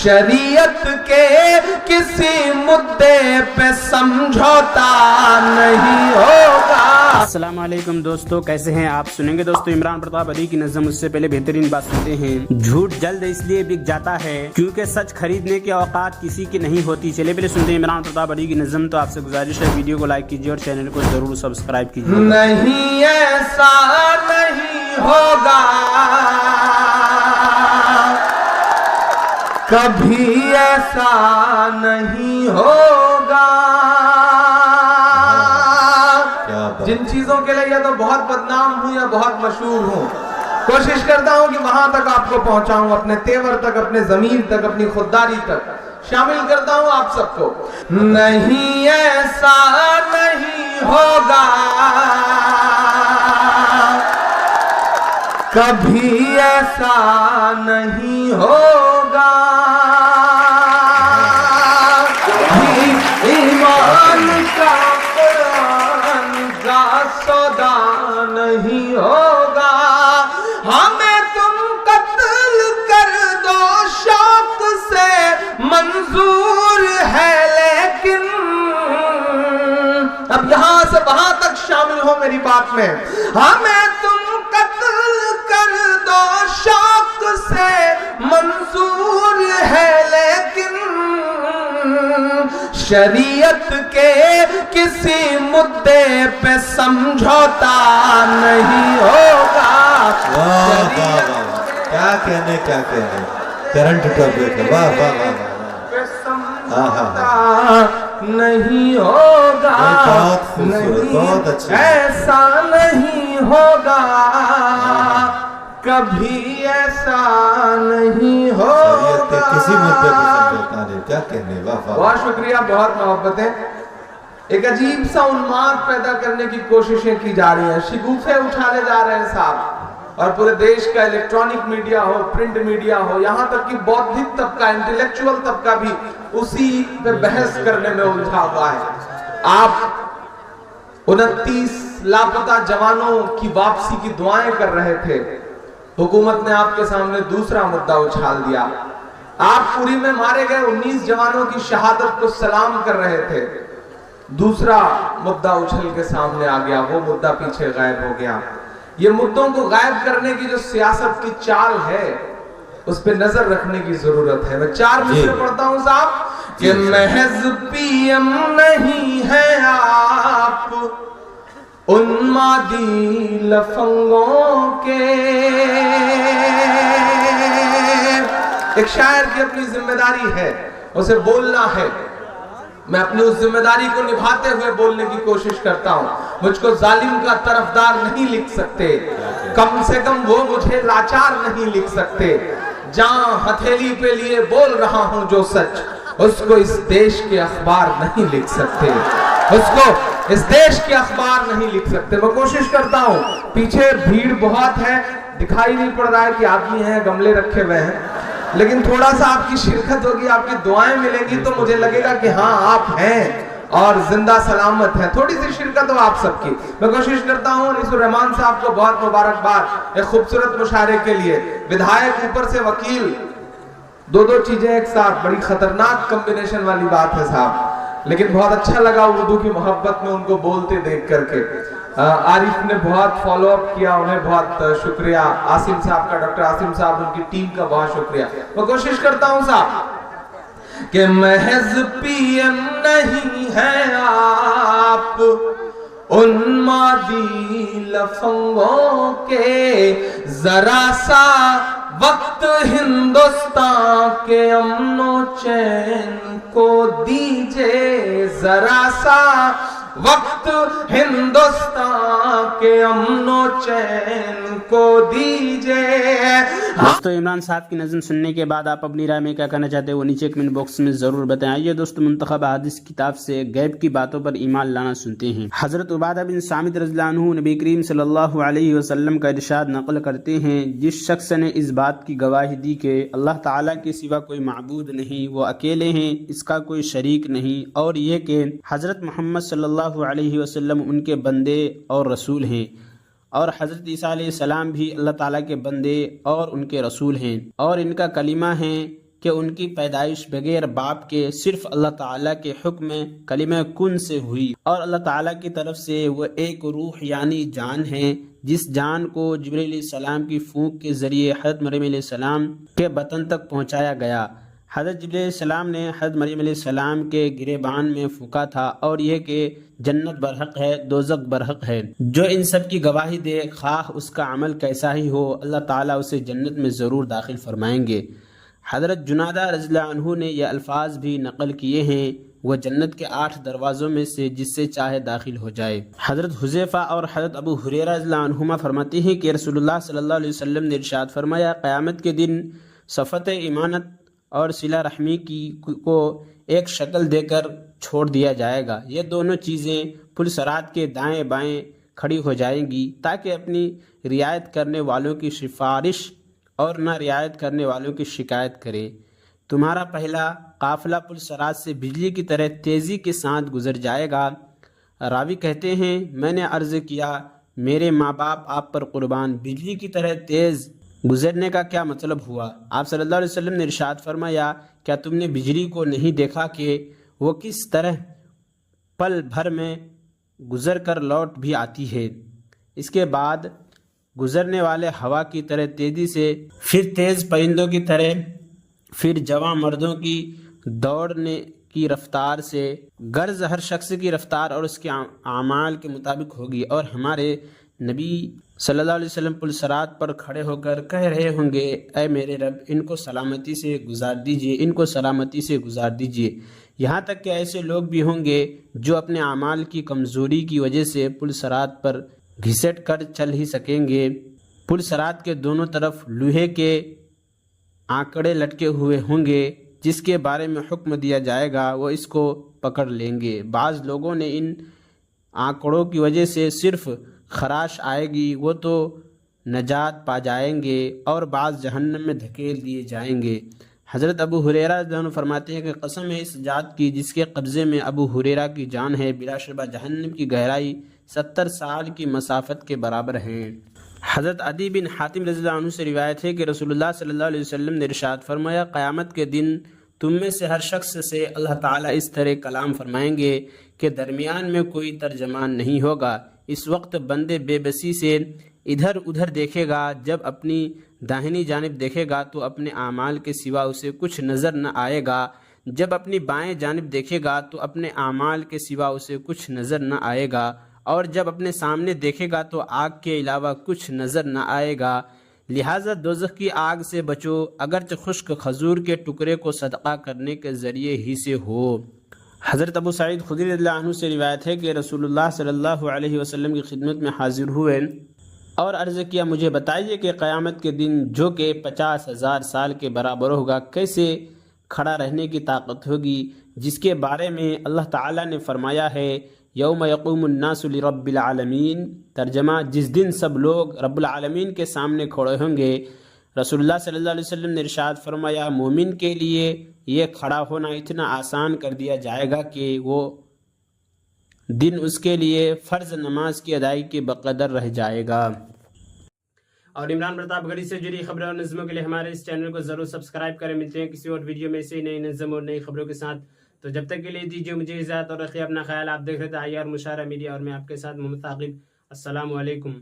शरीयत के किसी मुद्दे पे समझौता नहीं होगा। अस्सलाम वालेकुम दोस्तों, कैसे हैं आप। सुनेंगे दोस्तों इमरान प्रताप अली की नज़म। उससे पहले बेहतरीन बात सुनते हैं। झूठ जल्द इसलिए बिक जाता है क्योंकि सच खरीदने की औकात किसी की नहीं होती। चलिए पहले सुनते हैं इमरान प्रताप अली की नज़म। तो आपसे गुजारिश है वीडियो को लाइक कीजिए और चैनल को जरूर सब्सक्राइब कीजिए। नहीं ऐसा नहीं होगा, कभी ऐसा नहीं होगा। जिन चीजों के लिए या तो बहुत बदनाम हूं या बहुत मशहूर हूं, कोशिश करता हूं कि वहां तक आपको पहुंचाऊं, अपने तेवर तक, अपने ज़मीर तक, अपनी खुददारी तक शामिल करता हूं आप सबको। नहीं ऐसा नहीं होगा, कभी ऐसा नहीं होगा। ईमान का सौदा नहीं होगा। हमें तुम कत्ल कर दो शौक से मंजूर है, लेकिन अब यहां से वहां तक शामिल हो मेरी बात में। हमें तुम कत्ल कर दो शौक से मंजूर है, लेकिन शरीयत के किसी मुद्दे पे समझौता नहीं होगा। क्या कहने करंट टॉपिक है। वाह वाह वाह। नहीं होगा, बहुत खूबसूरत, बहुत अच्छा। ऐसा नहीं होगा, कभी ऐसा नहीं होगा। किसी मुद्दे पर समझौता नहीं। क्या कहने। वाह वाह। बहुत शुक्रिया, बहुत मोहब्बतें। एक अजीब सा उन्माद पैदा करने की कोशिशें की जा रही हैं, शिगुफे उछाले जा रहे हैं साहब। और पूरे देश का इलेक्ट्रॉनिक मीडिया हो, प्रिंट मीडिया हो, यहाँ तक कि बौद्धिक तबका, इंटेलेक्चुअल तबका भी उसी पे बहस करने में उलझा हुआ है। आप 29 लापता जवानों की वापसी की दुआएं कर रहे थे, हुकूमत ने आपके सामने दूसरा मुद्दा उछाल दिया। आप पुरी में मारे गए 19 जवानों की शहादत को सलाम कर रहे थे, दूसरा मुद्दा उछल के सामने आ गया, वो मुद्दा पीछे गायब हो गया। ये मुद्दों को गायब करने की जो सियासत की चाल है, उस पे नजर रखने की जरूरत है। मैं 4 मिसरे पढ़ता हूं साहब कि महज पीएम नहीं है आप उन्मादी लफंगों के। एक शायर की अपनी जिम्मेदारी है, उसे बोलना है। मैं अपनी उस जिम्मेदारी को निभाते हुए बोलने की कोशिश करता हूं। मुझको जालिम का तरफदार नहीं लिख सकते, कम से कम वो मुझे लाचार नहीं लिख सकते। जहां हथेली पे लिए बोल रहा हूं जो सच, उसको इस देश के अखबार नहीं लिख सकते, उसको इस देश के अखबार नहीं लिख सकते। मैं कोशिश करता हूं, पीछे भीड़ बहुत है, दिखाई नहीं पड़ रहा है कि आदमी है, गमले रखे हुए हैं, लेकिन थोड़ा सा आपकी शिरकत होगी, आपकी दुआएं मिलेंगी तो मुझे लगेगा कि हाँ आप हैं और जिंदा सलामत हैं। थोड़ी सी शिरकत हो आप सबकी। मैं कोशिश करता हूँ अनीसुर रहमान साहब को बहुत मुबारकबाद एक खूबसूरत मुशायरे के लिए। विधायक ऊपर से वकील, दो चीजें एक साथ, बड़ी खतरनाक कॉम्बिनेशन वाली बात है साहब, लेकिन बहुत अच्छा लगा उर्दू की मोहब्बत में उनको बोलते देख करके। आरिफ ने बहुत फॉलो अप किया, उन्हें बहुत शुक्रिया। आसिम साहब का, डॉक्टर आसिम साहब, उनकी टीम का बहुत शुक्रिया। मैं कोशिश करता हूं साहब कि महज पीएम नहीं है आप उन्मादी लफंगों के, जरा सा वक्त हिंदुस्तान के अमनो चैन को दीजिए, जरा सा वक्त हिंदुस्तान के अमनो चैन को दीजिए। दोस्तों इमरान साहब की नज़म सुनने के बाद आप अपनी राय में क्या कहना चाहते हैं वो नीचे कमेंट बॉक्स में ज़रूर बताएं। आइए दोस्तों मुंतखब हदीस किताब से गैब की बातों पर ईमान लाना सुनते हैं। हज़रत उबादा बिन सामित रज़ियल्लाहु अन्हु नबी करीम सल्लल्लाहु अलैहि वसल्लम का इरशाद नक़ल करते हैं, जिस शख्स ने इस बात की गवाही दी कि अल्लाह ताला के सिवा कोई माबूद नहीं, वो अकेले हैं, इसका कोई शरीक नहीं, और ये कि हज़रत मोहम्मद सल्लल्लाहु अलैहि वसल्लम उनके बंदे और रसूल हैं, और हज़रत ईसा अलैहिस्सलाम भी अल्लाह ताला के बंदे और उनके रसूल हैं, और इनका कलिमा है کہ ان کی پیدائش بغیر باپ کے صرف اللہ تعالیٰ کے حکم کلمہ کن سے ہوئی، اور اللہ تعالیٰ کی طرف سے وہ ایک روح یعنی جان ہے، جس جان کو جبرائیل علیہ السلام کی پھونک کے ذریعے حضرت مریم علیہ السلام کے بطن تک پہنچایا گیا۔ حضرت جبرائیل علیہ السلام نے حضرت مریم علیہ السلام کے گریبان میں پھونکا تھا، اور یہ کہ جنت برحق ہے، دوزخ برحق ہے۔ جو ان سب کی گواہی دے، خواہ اس کا عمل کیسا ہی ہو، اللہ تعالیٰ اسے جنت میں ضرور داخل فرمائیں گے۔ حضرت جنادہ رضی اللہ عنہ نے یہ الفاظ بھی نقل کیے ہیں، وہ جنت کے 8 دروازوں میں سے جس سے چاہے داخل ہو جائے۔ حضرت حذیفہ اور حضرت ابو ہریرہ رضی اللہ عنہما فرماتے ہیں کہ رسول اللہ صلی اللہ علیہ وسلم نے ارشاد فرمایا، قیامت کے دن صفت ایمانت اور صلہ رحمی کو ایک شکل دے کر چھوڑ دیا جائے گا۔ یہ دونوں چیزیں پل صراط کے دائیں بائیں کھڑی ہو جائیں گی تاکہ اپنی رعایت کرنے والوں کی سفارش اور نہ رعایت کرنے والوں کی شکایت کرے۔ تمہارا پہلا قافلہ پل صراط سے بجلی کی طرح تیزی کے ساتھ گزر جائے گا۔ راوی کہتے ہیں، میں نے عرض کیا، میرے ماں باپ آپ پر قربان، بجلی کی طرح تیز گزرنے کا کیا مطلب ہوا؟ آپ صلی اللہ علیہ وسلم نے ارشاد فرمایا، کیا تم نے بجلی کو نہیں دیکھا کہ وہ کس طرح پل بھر میں گزر کر لوٹ بھی آتی ہے؟ اس کے بعد گزرنے والے ہوا کی طرح تیزی سے، پھر تیز پرندوں کی طرح، پھر جواں مردوں کی دوڑنے کی رفتار سے، غرض ہر شخص کی رفتار اور اس کے اعمال کے مطابق ہوگی۔ اور ہمارے نبی صلی اللہ علیہ وسلم پل صراط پر کھڑے ہو کر کہہ رہے ہوں گے، اے میرے رب، ان کو سلامتی سے گزار دیجئے، ان کو سلامتی سے گزار دیجئے۔ یہاں تک کہ ایسے لوگ بھی ہوں گے جو اپنے اعمال کی کمزوری کی وجہ سے پل صراط پر گھسٹ کر چل ہی سکیں گے۔ پل صراط کے دونوں طرف لوہے کے آنکڑے لٹکے ہوئے ہوں گے، جس کے بارے میں حکم دیا جائے گا وہ اس کو پکڑ لیں گے۔ بعض لوگوں نے ان آنکڑوں کی وجہ سے صرف خراش آئے گی، وہ تو نجات پا جائیں گے، اور بعض جہنم میں دھکیل دیے جائیں گے۔ حضرت ابو ہریرہ رضی اللہ عنہ فرماتے ہیں کہ قسم ہے اس ذات کی جس کے قبضے میں ابو ہریرہ کی جان ہے، بلا شبہ جہنم کی گہرائی 70 سال کی مسافت کے برابر ہیں۔ حضرت عدی بن حاتم رضی اللہ عنہ سے روایت ہے کہ رسول اللہ صلی اللہ علیہ وسلم نے ارشاد فرمایا، قیامت کے دن تم میں سے ہر شخص سے اللہ تعالیٰ اس طرح کلام فرمائیں گے کہ درمیان میں کوئی ترجمان نہیں ہوگا۔ اس وقت بندے بے بسی سے ادھر ادھر دیکھے گا، جب اپنی داہنی جانب دیکھے گا تو اپنے اعمال کے سوا اسے کچھ نظر نہ آئے گا، جب اپنی بائیں جانب دیکھے گا تو اپنے اعمال کے سوا اسے کچھ نظر نہ آئے گا، اور جب اپنے سامنے دیکھے گا تو آگ کے علاوہ کچھ نظر نہ آئے گا۔ لہٰذا دوزخ کی آگ سے بچو، اگرچہ خشک کھجور کے ٹکڑے کو صدقہ کرنے کے ذریعے ہی سے ہو۔ حضرت ابو سعید خدری رضی اللہ عنہ سے روایت ہے کہ رسول اللہ صلی اللہ علیہ وسلم کی خدمت میں حاضر ہوئے اور عرض کیا، مجھے بتائیے کہ قیامت کے دن جو کہ 50,000 سال کے برابر ہوگا، کیسے کھڑا رہنے کی طاقت ہوگی، جس کے بارے میں اللہ تعالیٰ نے فرمایا ہے، یوم یقوم الناس لرب العالمین، ترجمہ، جس دن سب لوگ رب العالمین کے سامنے کھڑے ہوں گے۔ رسول اللہ صلی اللہ علیہ وسلم نے ارشاد فرمایا، مومن کے لیے یہ کھڑا ہونا اتنا آسان کر دیا جائے گا کہ وہ دن اس کے لیے فرض نماز کی ادائیگی کے بقدر رہ جائے گا۔ اور عمران پرتاپ گڑھی سے جڑی خبروں اور نظموں کے لیے ہمارے اس چینل کو ضرور سبسکرائب کریں۔ ملتے ہیں کسی اور ویڈیو میں سے نئی نظم اور نئی خبروں کے ساتھ، تو جب تک کے لیے دیجیے مجھے اجازت اور رکھیے اپنا خیال۔ آپ دیکھ رہے تھے IR مشاہرہ میڈیا اور میں آپ کے ساتھ محمد ثاقب۔ السلام علیکم۔